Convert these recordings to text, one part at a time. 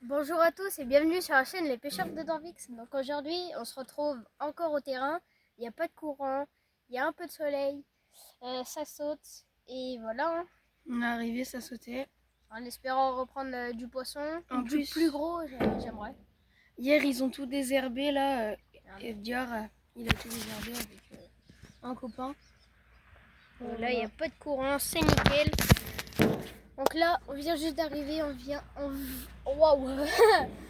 Bonjour à tous et bienvenue sur la chaîne Les Pêcheurs de Dorvix. Donc aujourd'hui on se retrouve encore au terrain, il n'y a pas de courant, il y a un peu de soleil, ça saute et voilà. On est arrivé, ça sautait. En espérant reprendre du poisson, En du plus, plus gros j'aimerais. Hier ils ont tout désherbé là. Edgar, il a tout désherbé avec un copain. Là il n'y a pas de courant, c'est nickel. Donc là on vient juste d'arriver, Waouh.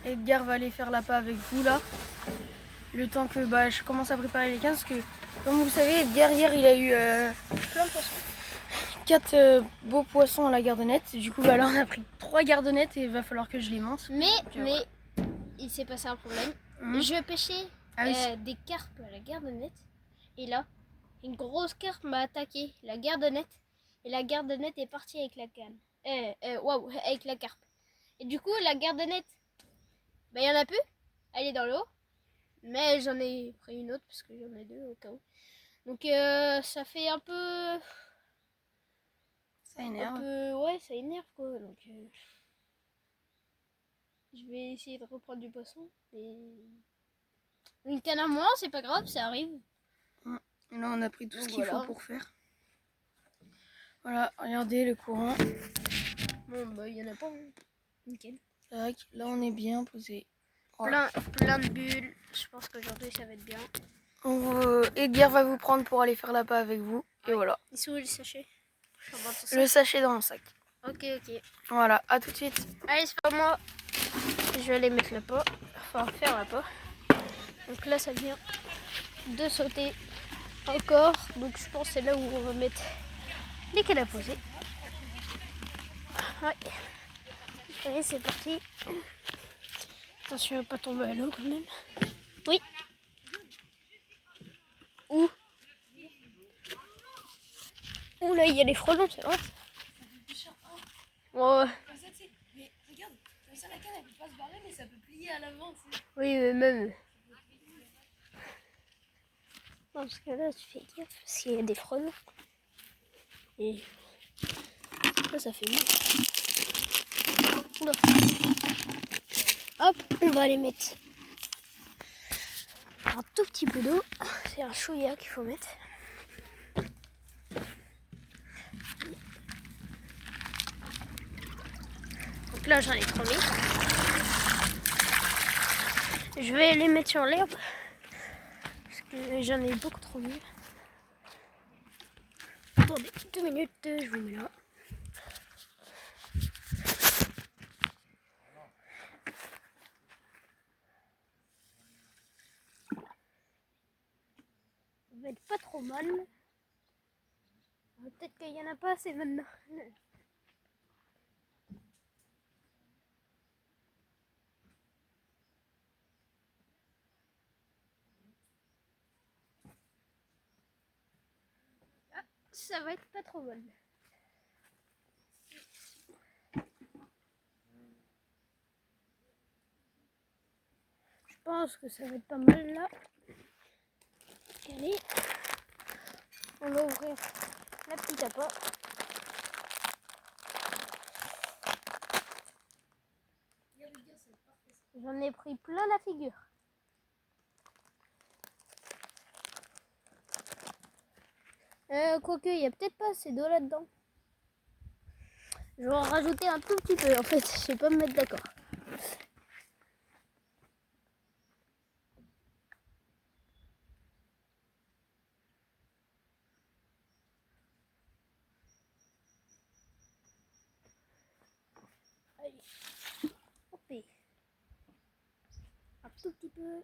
Edgar va aller faire l'appât avec vous là. Le temps que je commence à préparer les cannes parce que comme vous le savez, Edgar hier il a eu Plein de poissons. 4 beaux poissons à la gardonnette. Du coup là on a pris 3 gardonnettes et il va falloir que je les monte. Mais il s'est passé un problème. Je pêchais des carpes à la gardonnette et là une grosse carpe m'a attaqué la gardonnette et la gardonnette est partie avec la canne. Waouh, avec la carpe. Et du coup la gardonnette, il y en a plus, elle est dans l'eau. Mais j'en ai pris une autre parce que j'en ai deux au cas où. Donc ça fait un peu... Ça énerve. Ouais, ça énerve quoi. Donc je vais essayer de reprendre du poisson. Et... une canne à moins, c'est pas grave, ça arrive. Et là on a pris tout ce qu'il voilà. faut pour faire. Voilà, regardez le courant. Bon il y en a pas. Nickel. Tac, là on est bien posé. Voilà. Plein de bulles. Je pense qu'aujourd'hui ça va être bien. Edgar va vous prendre pour aller faire l'appât avec vous. Et voilà. Ils sont où les sachets? Le sachet dans mon sac. Ok. Voilà, à tout de suite. Allez, c'est pas moi. Je vais aller mettre le pot. Enfin, faire la pot. Donc là, ça vient de sauter encore. Donc je pense que c'est là où on va mettre les cannes à poser. Ouais. Allez, c'est parti. Attention à pas tomber à l'eau quand même. Oui. Où? Ouh là, il y a les frelons, c'est vrai. Ouais. Mais regarde, comme ça la canne elle peut pas se barrer, mais ça peut plier à l'avant. Oui, mais même. Non, parce que là, tu fais gaffe, parce qu'il y a des frelons. Et là, ça fait mal. Oula. Hop, on va les mettre un tout petit peu d'eau. C'est un chouïa qu'il faut mettre. Donc là, j'en ai trop mis. Je vais les mettre sur l'herbe. Parce que j'en ai beaucoup trop mis. Attendez, 2 minutes, je vous mets là. Ça va être pas trop mal. Peut-être qu'il n'y en a pas assez maintenant. Ah, ça va être pas trop mal. Je pense que ça va être pas mal là. Allez, on va ouvrir la petite appât. J'en ai pris plein la figure. Quoique, il n'y a peut-être pas assez d'eau là-dedans. Je vais en rajouter un tout petit peu en fait, je sais pas me mettre d'accord. Allez, hop, un tout petit peu.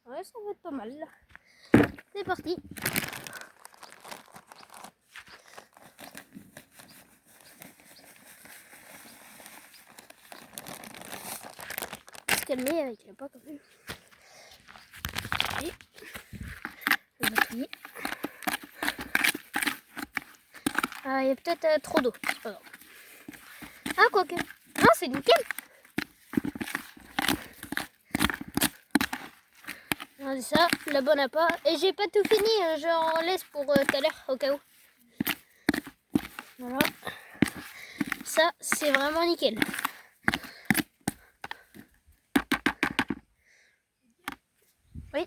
Ouais, ça va être pas mal là. C'est parti. Se calmer avec la pas quand même. Allez, on va trier. Ah, il y a peut-être trop d'eau, c'est pas grave. Ah, quoique. Non, c'est nickel. Regardez ça, la bonne appât. Et j'ai pas tout fini, je en laisse pour tout à l'heure, au cas où. Voilà. ça, c'est vraiment nickel. Oui.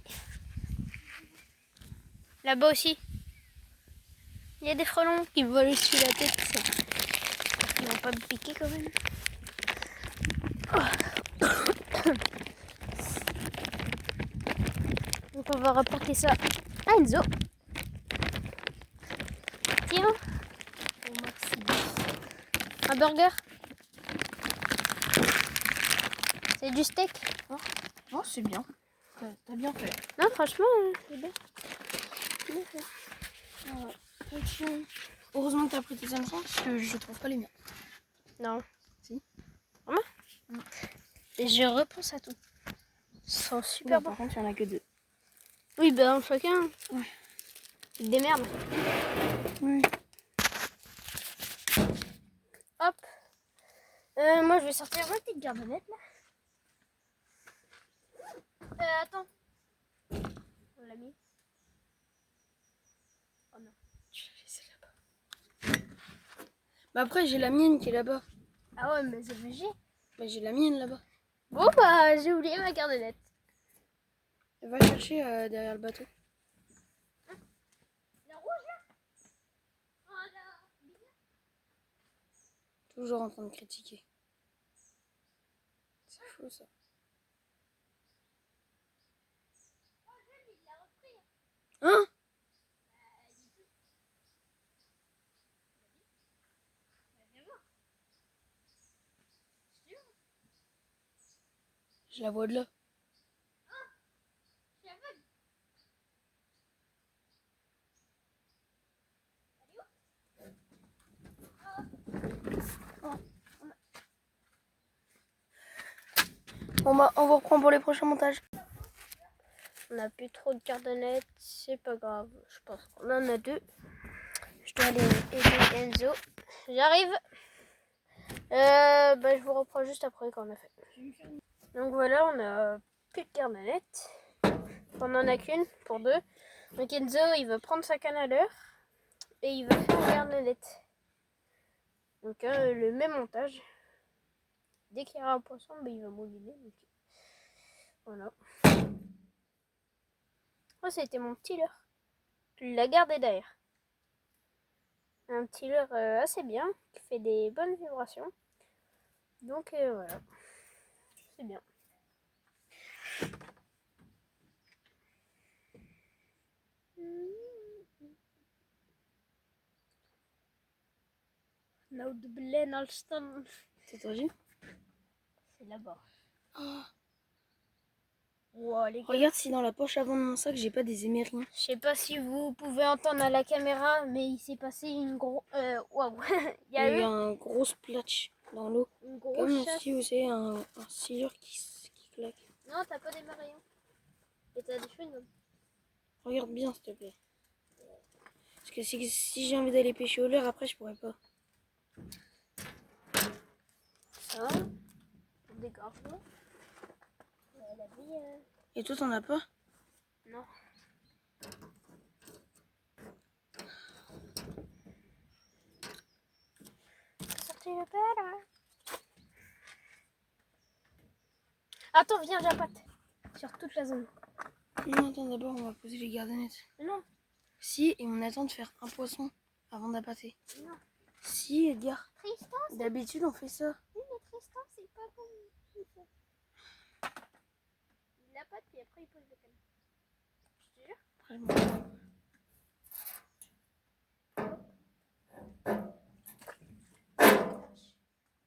Là-bas aussi. Il y a des frelons qui volent dessus la tête. Ils vont pas me piquer quand même. Donc on va rapporter ça à Enzo. Tiens. Un burger. C'est du steak. Oh, c'est bien. T'as bien fait. Non, franchement, c'est bien. Bien fait. Heureusement que t'as pris tes hameçons parce que je trouve pas les miens. Non. Si. Vraiment? Et je repense à tout. Ils sont super bons. Par contre, il y en a que 2. Oui, ben chacun. Ouais. Des merdes. Oui. Hop. Moi, je vais sortir ma petite gardonnette là. Attends. On l'a mis. Oh non. Je vais la laisser là-bas. Bah après, j'ai la mienne qui est là-bas. Ah ouais, mais c'est léger. Bah j'ai la mienne là-bas. Bon, bah, j'ai oublié ma gardonnette. Va chercher derrière le bateau. La rouge là. Oh là. Toujours en train de critiquer. C'est fou ça. Hein? Je la vois de là. Bon bah on vous reprend pour les prochains montages. On n'a plus trop de gardonnettes, c'est pas grave. Je pense qu'on en a 2. Je dois aller aider Enzo. J'arrive. Bah, je vous reprends juste après quand on a fait. Donc voilà, on a plus de gardonnettes. On en a qu'une pour 2. Donc Enzo, il va prendre sa canne à l'heure et il va faire une gardonnette. Donc le même montage. Dès qu'il y aura un poisson, bah, il va mouliner. Donc, voilà. Oh, c'était mon petit leurre. Je l'ai gardé d'ailleurs. Un petit leurre assez bien, qui fait des bonnes vibrations. Donc voilà, c'est bien. Nou de beleid al staan. C'est tordu? C'est là-bas. Oh. Wow, les gars. Regarde si dans la poche avant de mon sac j'ai pas des émériens. Je sais pas si vous pouvez entendre à la caméra, mais il s'est passé une grosse... Waouh. Il y a eu un gros splash dans l'eau. une grosse Comme chasse. si vous savez un silure qui claque. Non, t'as pas des marions. Et t'as des cheveux, non? Regarde bien s'il te plaît. Parce que si j'ai envie d'aller pêcher au leurre après je pourrais pas. Ça, des garçons. La vie, Et toi t'en as pas? non. T'as sorti le père là? Attends, viens, j'appâte. Sur toute la zone. Non, attends, d'abord on va poser les gardonnettes. Non. Si, et on attend de faire un poisson avant d'appâter. Non. Si, Edgar. Tristan, D'habitude on fait ça. oui, mais Tristan, c'est pas comme ça. Il la pâte, puis après il pose le canne. Je te jure.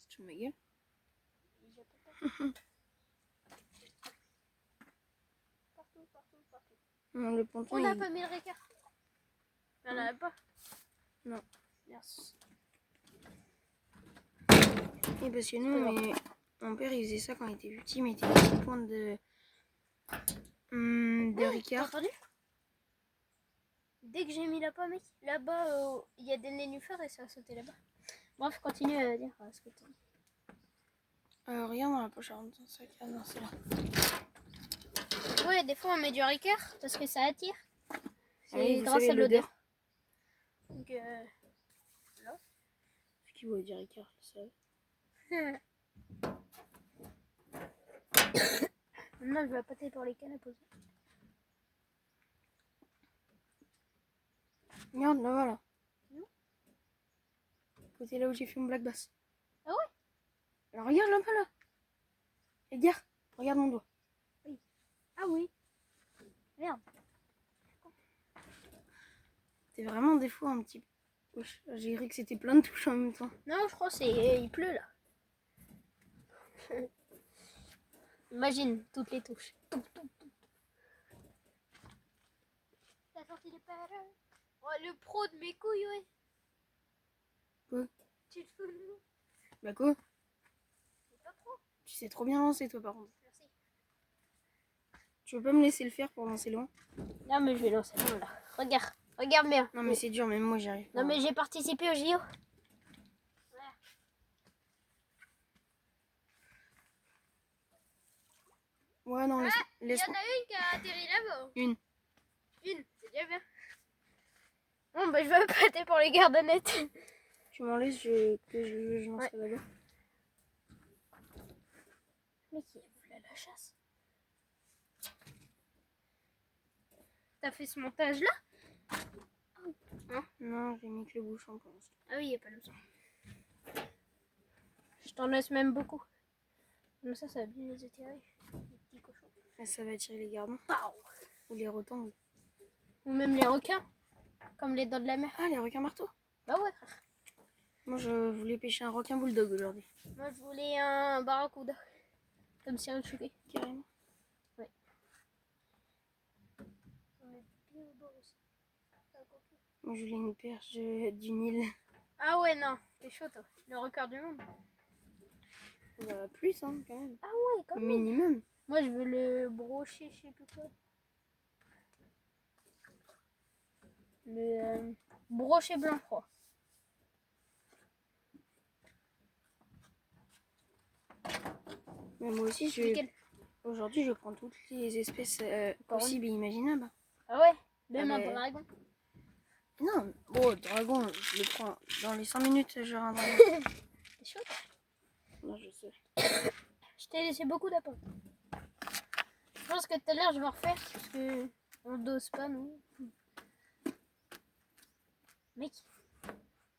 Tu te ma gueule? Partout, partout, partout. Non, le ponton, On n'a pas mis le récart. On n'en a pas. Non. Merci. Et parce que nous, mon père il faisait ça quand il était petit, mais il était des petits points de ricard. T'as entendu? Dès que j'ai mis la pomme, mec, là-bas, il y a des nénuphars et ça a sauté là-bas. Bref, continue à dire ce que tu dis. Regarde dans la poche avant ton sac. Ah non, c'est là. Ouais, des fois on met du ricard parce que ça attire. C'est Oui, grâce à l'odeur. Donc, Ce qui vaut du ricard, je savais. Maintenant, je vais pâter pour les cannes à poser. Regarde, là-bas, là. Côté là où j'ai fait mon black bass. Ah ouais? Alors regarde là-bas, là. Edgar, regarde mon doigt. Oui. Ah oui. Merde. T'es vraiment des fois un petit peu. Wesh, j'ai cru que c'était plein de touches en même temps. Non, je crois que c'est... Il pleut, là. Imagine toutes les touches. T'as sorti les paroles. Oh, le pro de mes couilles, ouais. Quoi? Tu te fous de nous? Bah quoi? C'est pas trop. Tu sais trop bien lancer toi par contre. Merci. Tu veux pas me laisser le faire pour lancer loin? Non, mais je vais lancer loin, là. Regarde. Regarde bien. Non mais c'est dur, même moi j'y arrive pas. Non, mais j'ai participé au JO. Ouais, non, laisse-moi. a une qui a atterri là-bas. Une. Une, c'est déjà bien. Bon, bah, je vais pâter pour les gardenettes. Tu m'en laisses, que je lance Ouais. là-bas. Mais qui a voulu la chasse? T'as fait ce montage-là? Non, j'ai mis que le bouchon pour l'instant. Ah oui, il n'y a pas le son. Je t'en laisse même beaucoup. Comme ça va bien les attirer. Les petits cochons. Et ça va attirer les gardons. Pow. Ou les retons. Ou même les requins. Comme les dents de la mer. Ah, les requins marteaux. Bah ouais, frère. Moi je voulais pêcher un requin bulldog aujourd'hui. Moi, je voulais un barracuda. Comme si on le tuait. Carrément. Ouais. On est bien au bord aussi. Moi je voulais une perche du Nil. Ah ouais, non. T'es chaud, toi. Le record du monde. Bah, plus hein, quand même. Ah ouais, quand même. Minimum. Moi, je veux le brocher, je sais plus quoi. Le brochet blanc froid. Mais moi aussi, Lequel? aujourd'hui, je prends toutes les espèces possibles et imaginables. Ah ouais, même Ah un bah, dragon. Non, bon, dragon, je le prends dans les 5 minutes, j'aurai un dragon. T'es chaud, toi. Non, je sais. Je t'ai laissé beaucoup d'appâts. Je pense que tout à l'heure, je vais en refaire parce que on dose pas, nous. Mec,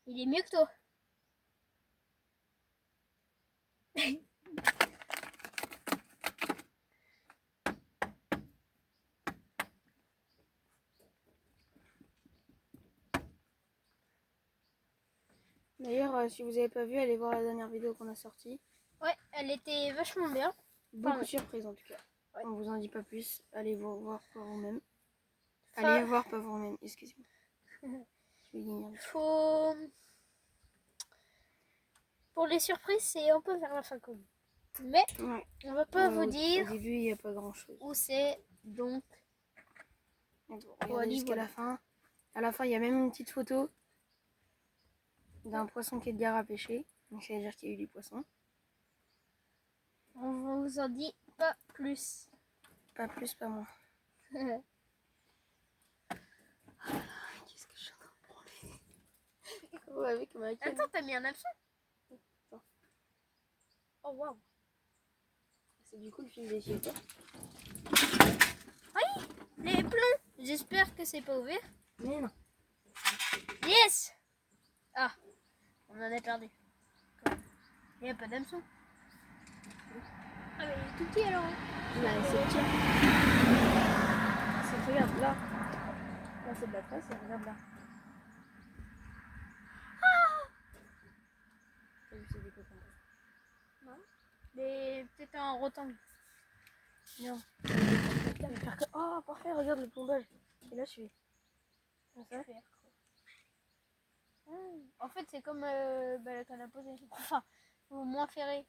il est mieux que toi. D'ailleurs, si vous n'avez pas vu, allez voir la dernière vidéo qu'on a sortie. Ouais, elle était vachement bien. Beaucoup Pardon. de surprises en tout cas. Ouais. On vous en dit pas plus. Allez voir par vous-même. Enfin, Allez voir par vous-même, excusez-moi. Je vais ignorer. faut... Pour les surprises, c'est un peu vers la fin quand même. Mais Ouais. on va pas Ouais, vous dire Au début, il n'y a pas grand-chose. où c'est, donc Regardez jusqu'à la fin. À la fin, il y a même une petite photo d'un poisson qu'Edgar a pêché. Donc ça veut dire qu'il y a eu du poisson. on vous en dit pas plus. Pas plus, pas moins. Attends, Qu'est-ce que je suis en train de prendre ouais, avec ma canne. t'as mis un hameçon? Oh waouh. C'est du coup le fil des filtres. Oui, les plombs. J'espère que c'est pas ouvert. Mais non. Yes. Ah, on en a perdu. Il n'y a pas d'hameçon. Ah mais il est tout petit alors. Là, c'est petit. Regarde là. Là, c'est de la presse et regarde là. T'as vu, c'est des coquins. Non. Mais peut-être un rectangle. Non. Oh, parfait, regarde le plombage. Et là, je fais. Ça fait. En fait, c'est comme la canne à poser. Enfin, au moins ferré.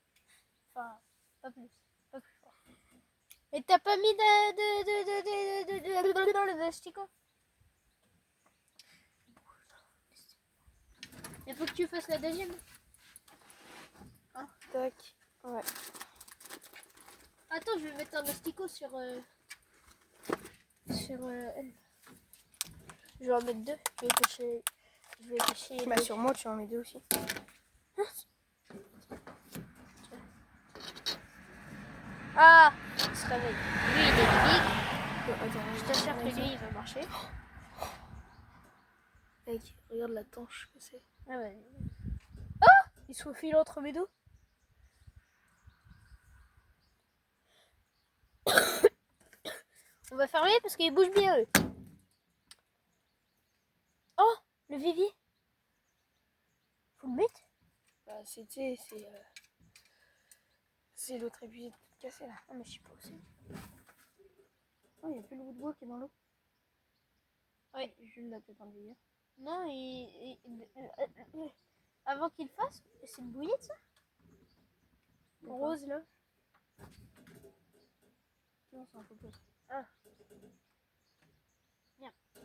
Enfin, pas plus. Pas plus fort. Et t'as pas mis de sticko? Il faut que tu fasses la deuxième. Ah, tac. Ouais. Attends, je vais mettre un asticot sur elle. Je vais en mettre deux. Je vais pêcher. Bah, sur moi, tu en mets deux aussi. Ah, il se réveille. Lui, il est big. Attends, Je t'assure que lui, il va marcher. Mec, regarde la tanche que c'est. Ah ouais. Ah, il se faufile entre mes dos. On va fermer parce qu'il bouge bien, eux. Oh, le vivier. Faut le mettre. Bah, c'est l'autre épuisé de tout casser là. Ah, mais je sais pas où c'est. Oh, il n'y a plus le bout de bois qui est dans l'eau. Ouais. Jules l'a peut-être enlevé hier. Non, avant qu'il fasse, c'est une bouillie ça. Rose là. Non, c'est un faux poste. Ah. Bien. Je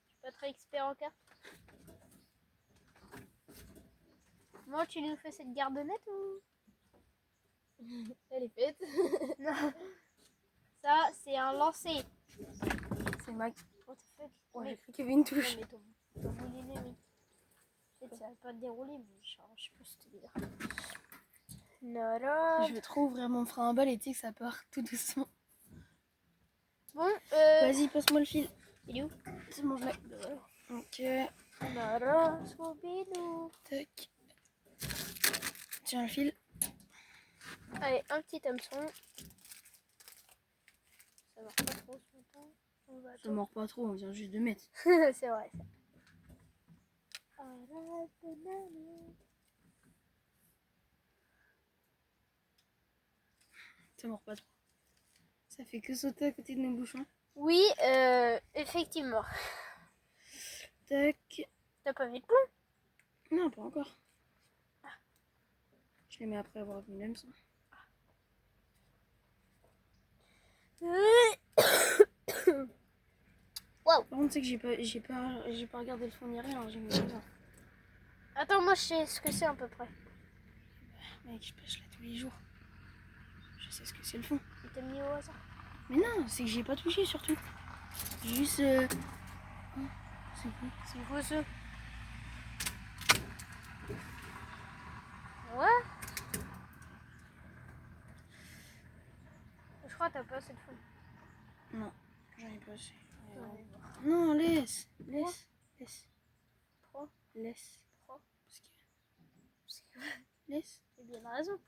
suis pas très expert en cartes. Moi, tu nous fais cette garde-nette ou... Elle est faite. Non. Ça, c'est un lancer. C'est Mac. What the fuck? Oh, Mais- j'ai cru qu'il y avait une touche. Non, mais ton moulinet, oui. Peut-être ça va pas te dérouler, mais je sais pas si te dire. Nara. Je vais trop ouvrir mon frein à balle et tu sais que ça part tout doucement. Bon, Vas-y, passe-moi le fil. il est où? C'est bon, je l'ai. Ok. Nara, Scooby-Doo. Tac. Tiens le fil. Allez, un petit hameçon. Ça marche pas trop ce matin. On va Ça attendre. mord pas trop, on vient juste de mettre. C'est vrai ça. Ça mord pas trop. Ça fait que sauter à côté de nos bouchons. Oui, effectivement. Tac. T'as pas vu de plomb? Non, pas encore. Je les mets après avoir mis l'hameçon. Waouh. Par contre, c'est que j'ai pas regardé le fond ni rien, alors j'ai mis ça. Attends, moi je sais ce que c'est à peu près. Mec, je pêche là tous les jours. Je sais ce que c'est le fond. Il t'a mis au hasard. Mais non, c'est que j'ai pas touché surtout. Juste. Oh, c'est quoi? C'est quoi ça? Ouais. Je crois que t'as pas assez de fond. Non, j'en ai pas assez. Non, laisse. Laisse. Laisse. Trois. Laisse. Trois. Parce que... Laisse. T'as bien raison.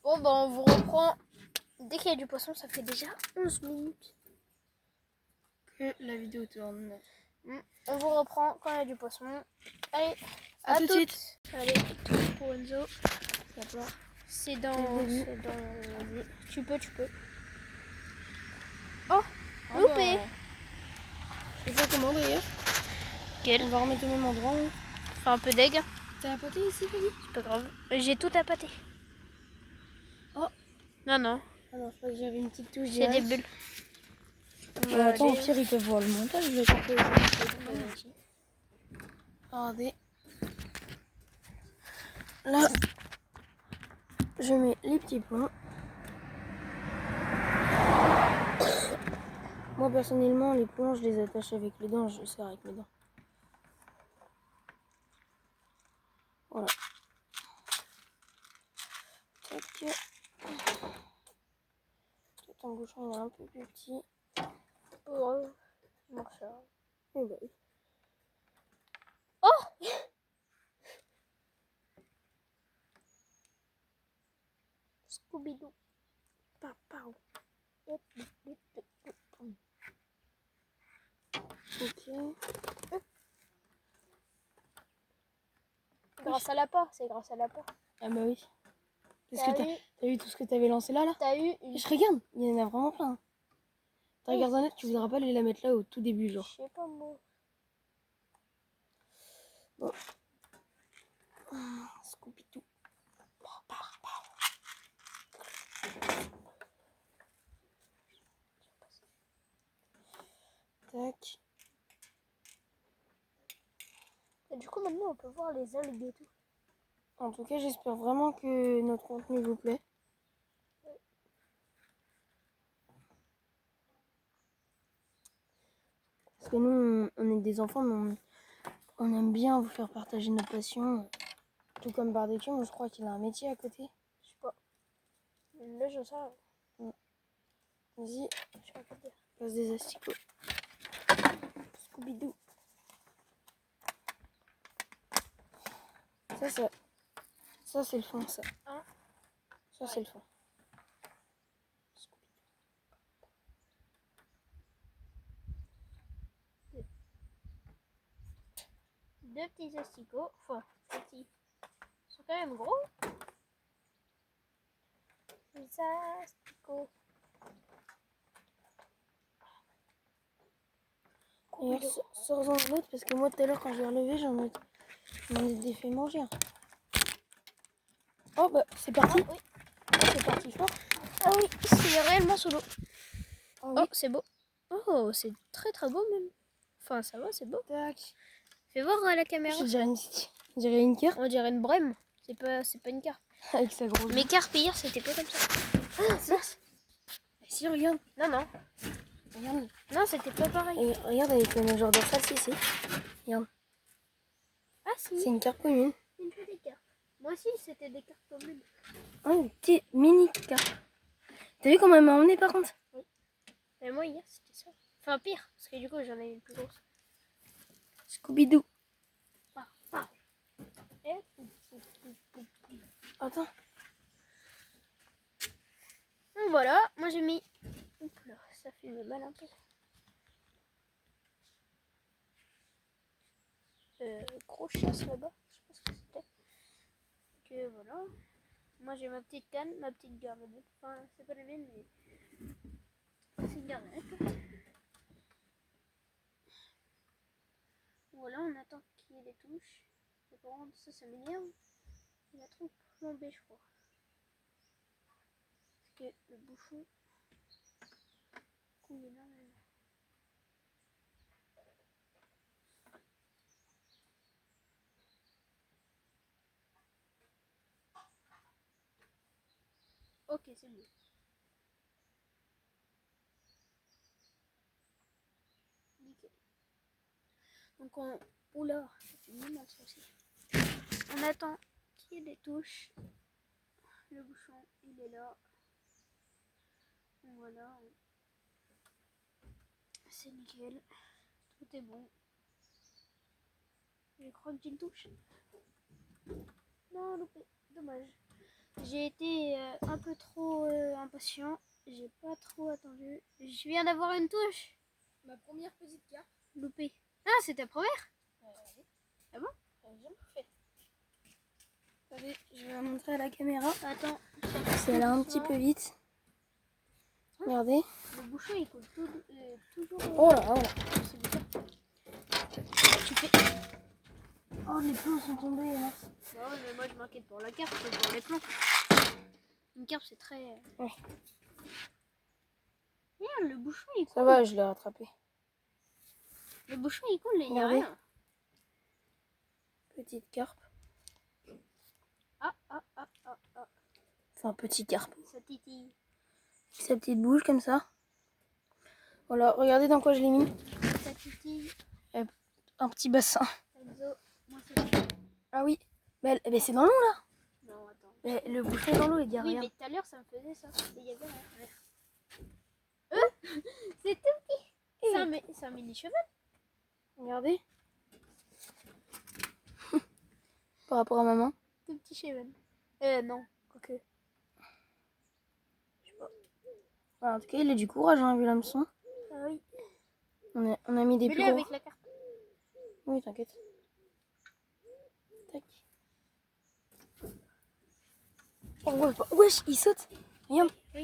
Bon, bah on vous reprend dès qu'il y a du poisson. Ça fait déjà 11 minutes. Que la vidéo tourne. On vous reprend quand il y a du poisson. Allez, à tout de toutes. suite. Allez, pour Enzo. C'est dans... Vas-y. Tu peux. Oh, loupé. Je sais pas comment d'ailleurs. Quel? On va remettre au même endroit. Hein. Enfin, un peu d'aigle. T'as apporté ici, Fabie? C'est pas grave. J'ai tout appâté. Oh. Non. Ah non, je crois que j'avais une petite touche. C'est des bulles. Attends, au pire, ils peuvent voir le montage. Je vais taper aussi. Regardez. Là, je mets les petits plombs. Moi, personnellement, les plombs, je les attache avec les dents. Je serre avec mes dents. Voilà. Tac. Ton bouchon est un peu plus petit. Oh, bon, ça va. Oh bah oui. Oh. Scooby-Doo. Papa. Ok. Grâce à l'appât, c'est grâce à l'appât. Ah bah oui. T'as vu tout ce que t'avais lancé là? T'as eu une... Je regarde, il y en a vraiment plein. T'as regardé un net, tu voudras pas aller la mettre là au tout début, genre. Je sais pas moi. Bon. Scooby-Doo. Tac. Et du coup maintenant on peut voir les algues et tout. En tout cas, j'espère vraiment que notre contenu vous plaît. Parce que nous, on est des enfants, mais on aime bien vous faire partager notre passion. Tout comme Barbecue, je crois qu'il a un métier à côté. Je sais pas. Là, j'en sais rien. Vas-y, Je sais pas quoi dire. passe des asticots. Scooby-Doo. Ça c'est le fond, ça. Hein? Ça, c'est le fond. Deux petits asticots. Enfin, petits. Ils sont quand même gros. Des asticots. Et sors-en l'autre parce que moi tout à l'heure quand je l'ai relevé, j'en ai fait manger. Oh bah c'est parti. Ah, oui. C'est parti fort. Ah oui, c'est réellement sous l'eau. Oh, Oh, c'est beau. Oh, c'est très très beau même. Enfin, ça va, c'est beau. Tac. Fais voir à la caméra. Je dirais une carpe. On dirait une brème. C'est pas une carpe. Avec sa grosse. Mes carpes hier, c'était pas comme ça. Si, regarde. Non. Regarde. Non, c'était pas pareil. Et regarde avec le genre de face ici. Regarde. Ah si, C'est une carpe commune. une petite carpe. Moi aussi, c'était des carpes communes. Oh, une petite mini carpe. T'as vu comment elle m'a emmené par contre? Oui. Mais moi, hier, c'était ça. Enfin, pire, parce que du coup, j'en ai une plus grosse. Scooby-Doo. Et... Attends. Donc voilà, moi j'ai mis... Oups là, ça fait mal un peu. Gros chasse là-bas, je sais pas ce que c'était. Que voilà. Moi j'ai ma petite canne, ma petite gardenette. Enfin, c'est pas la mienne, mais c'est une gardenette. Voilà, on attend qu'il y ait des touches. Et par contre, ça m'énerve. Il a trop plombé, je crois. Parce que le bouchon coule énormément. Ok, c'est mieux. Nickel. Donc on... Oula, ça fait mal ça aussi. On attend qu'il y ait des touches. Le bouchon, il est là. Voilà. C'est nickel. Tout est bon. Je crois que j'ai une touche. Non, loupé. Dommage. J'ai été un peu trop impatient. J'ai pas trop attendu. Je viens d'avoir une touche. Ma première petite carpe. Loupé. Ah, c'est ta première? Oui. Ah bon? J'ai jamais fait. Allez, je vais la montrer à la caméra. Attends. C'est allé un petit peu vite. Regardez. Le bouchon il coule toujours. Oh là, oh là. C'est bizarre. Tu fais. Oh, les plombs sont tombés. Là. Non, mais moi je m'inquiète pour la carte, c'est pour les plombs. Une carte c'est très. Ouais. Regarde, le bouchon il coule. Ça va, je l'ai rattrapé. Le bouchon il coule, il n'y a Regardez. rien. Petite carpe. Ah. Enfin, petit carpe. Ça titille. Sa petite bouche comme ça. Voilà, regardez dans quoi je l'ai mis. Ça titille. Un petit bassin. Enzo, moi c'est. Ah oui. Mais c'est dans l'eau là. Non, attends. Mais le bouchon est dans l'eau, il y a Oui, rien. mais tout à l'heure ça me faisait ça. Il y avait rien. C'est tout petit. C'est un mini cheval. Regardez. Par rapport à maman. Tout petit cheval. Non, quoique. Je sais pas. Voilà, en tout cas, il a du courage, hein, vu l'hameçon. Ah oui. On a mis des Mais plus lui gros. avec la carte. Oui, t'inquiète. Tac. Oh, wesh, il saute. Regarde. Oui.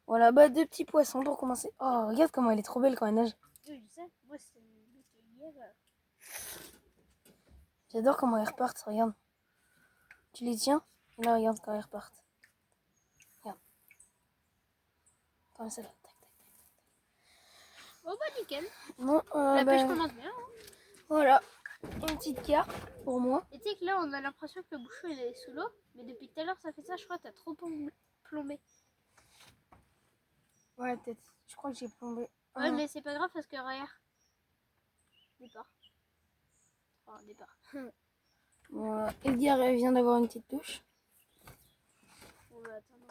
Voilà, bah deux petits poissons pour commencer. Oh, regarde comment elle est trop belle quand elle nage. Oui, je sais. Moi c'est lui qui est hier. J'adore comment elles repartent, regarde. Tu les tiens et là, regarde quand elles repartent. Regarde. Comme ça là. Tac, tac. Oh bah nickel. Bon, La pêche commence bien. voilà. Et une petite carpe pour moi. Et tu sais que là, on a l'impression que le bouchon il est sous l'eau. Mais depuis tout à l'heure, ça fait ça. Je crois que t'as trop plombé. Ouais, peut-être. Je crois que j'ai plombé. Ouais, mais c'est pas grave parce que regarde. Départ. Enfin, départ. Voilà. Edgar vient d'avoir une petite douche. On va attendre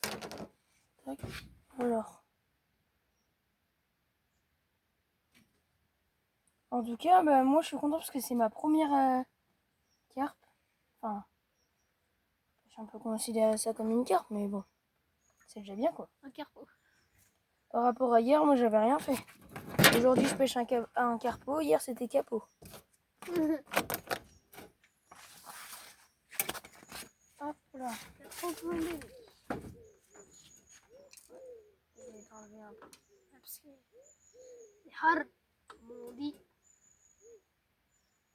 un peu. Tac. Alors. En tout cas, bah, moi je suis contente parce que c'est ma première carpe. Enfin, je peux considérer ça comme une carpe, mais bon, c'est déjà bien quoi. Un carpeau. Par rapport à hier, moi j'avais rien fait. Aujourd'hui je pêche un carpeau, hier c'était capot. Hop là. T'as trop plombé. Je vais t'enlever un peu. Parce que c'est hard, comme on dit.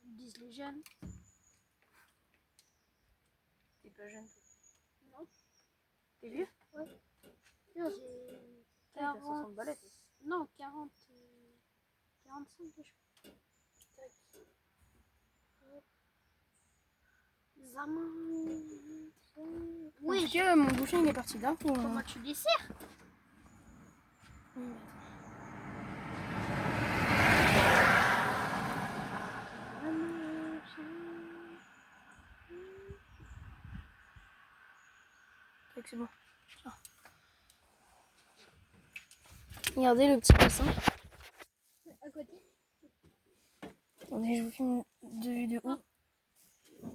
Ils disent les jeunes. T'es pas jeune toi. Non. T'es vieux? Ouais. Non, j'ai T'as 40. 60 balais. Non, 40. 45 je crois. Oui. En tout cas, mon bouchon il est parti d'un coup. Comment tu desserres? C'est bon. Ah. Regardez le petit poisson. À côté. Attendez, je vous filme de haut.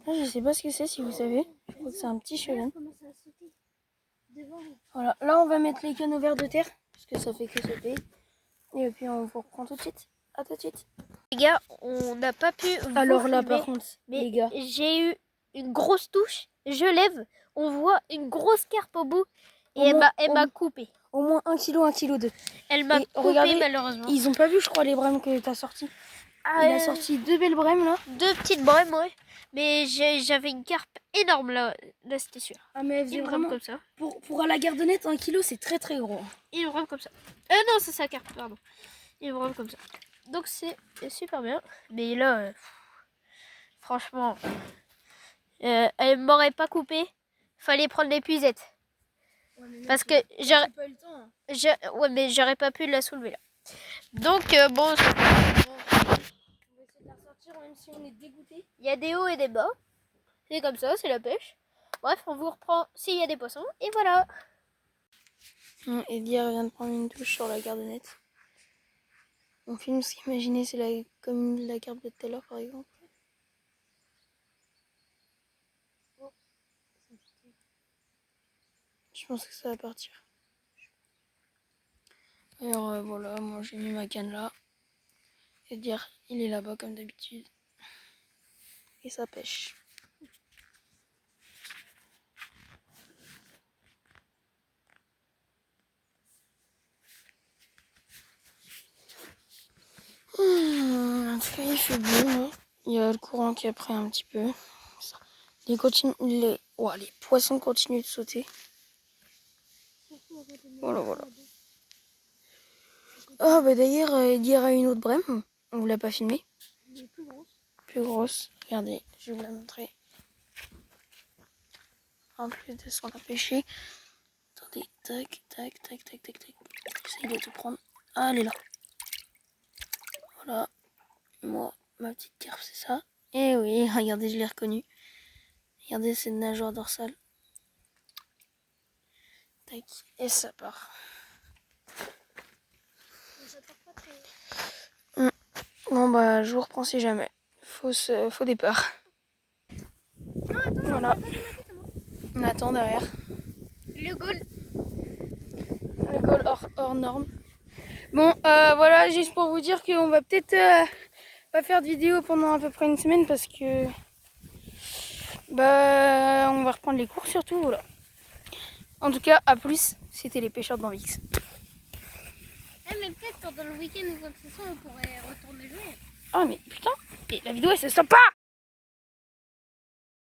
Ah, je sais pas ce que c'est si vous savez. Je crois que c'est un petit chelem. Voilà, là on va mettre les canaux vers de terre parce que ça fait que sauter. Et puis on vous reprend tout de suite. À tout de suite. Les gars, on n'a pas pu. Alors là filmer, par contre, mais les gars, j'ai eu une grosse touche. Je lève, on voit une grosse carpe au bout et Au moins- elle m'a coupé. au moins 1 kg, 1 kg 2. Elle m'a Et coupé regardez, malheureusement. Ils ont pas vu, je crois, les brèmes que t'as sorti. Ah, Il a sorti 2 belles brèmes là. 2 petites brèmes, ouais. Mais j'avais une carpe énorme là c'était sûr. Ah mais elle faisait Une brème vraiment comme ça. pour à la gardonnette 1 kg c'est très très gros. Une brème comme ça. Non, c'est sa carpe, pardon. Une brème comme ça. Donc c'est super bien. Mais là, franchement, elle m'aurait pas coupé. Fallait prendre l'épuisette. Ouais, parce que j'aurais pas eu le temps. ouais, mais j'aurais pas pu la soulever là. Donc bon, On va essayer de la ressortir même si on est dégoûté. il y a des hauts et des bas. C'est comme ça, c'est la pêche. Bref, on vous reprend s'il y a des poissons. Et voilà. Edgar vient de prendre une touche sur la gardonnette. On filme ce qu'imaginez, c'est comme la carpe de tout à l'heure par exemple. Je pense que ça va partir. Alors voilà, moi j'ai mis ma canne là. Edgar, il est là-bas comme d'habitude. Et ça pêche. En tout cas, il fait beau. Hein. Il y a le courant qui a pris un petit peu. Les poissons continuent de sauter. Voilà, voilà. Ah, bah d'ailleurs, Edgar a une autre brème. On vous l'a pas filmée. Plus grosse. Plus grosse. Regardez, je vais vous la montrer. En plus de ce qu'on a pêché. Attendez, tac, tac, tac, tac, tac, tac. J'essaye de tout prendre. Ah, elle est là. Voilà. Moi, ma petite carpe, c'est ça. Et oui, regardez, je l'ai reconnue. Regardez cette nageoire dorsale. Tac, et ça part. Bon bah, je vous reprends si jamais. Faux départ. Voilà. On attend derrière. Le goal. Le goal hors norme. Bon, voilà, juste pour vous dire qu'on va peut-être pas faire de vidéo pendant à peu près une semaine parce que bah on va reprendre les cours surtout, voilà. En tout cas, à plus, c'était les pêcheurs de Banvix. Mais peut-être pendant le week-end ou quoi que ce soit, on pourrait retourner jouer. Ah mais putain, et la vidéo elle se stoppe pas.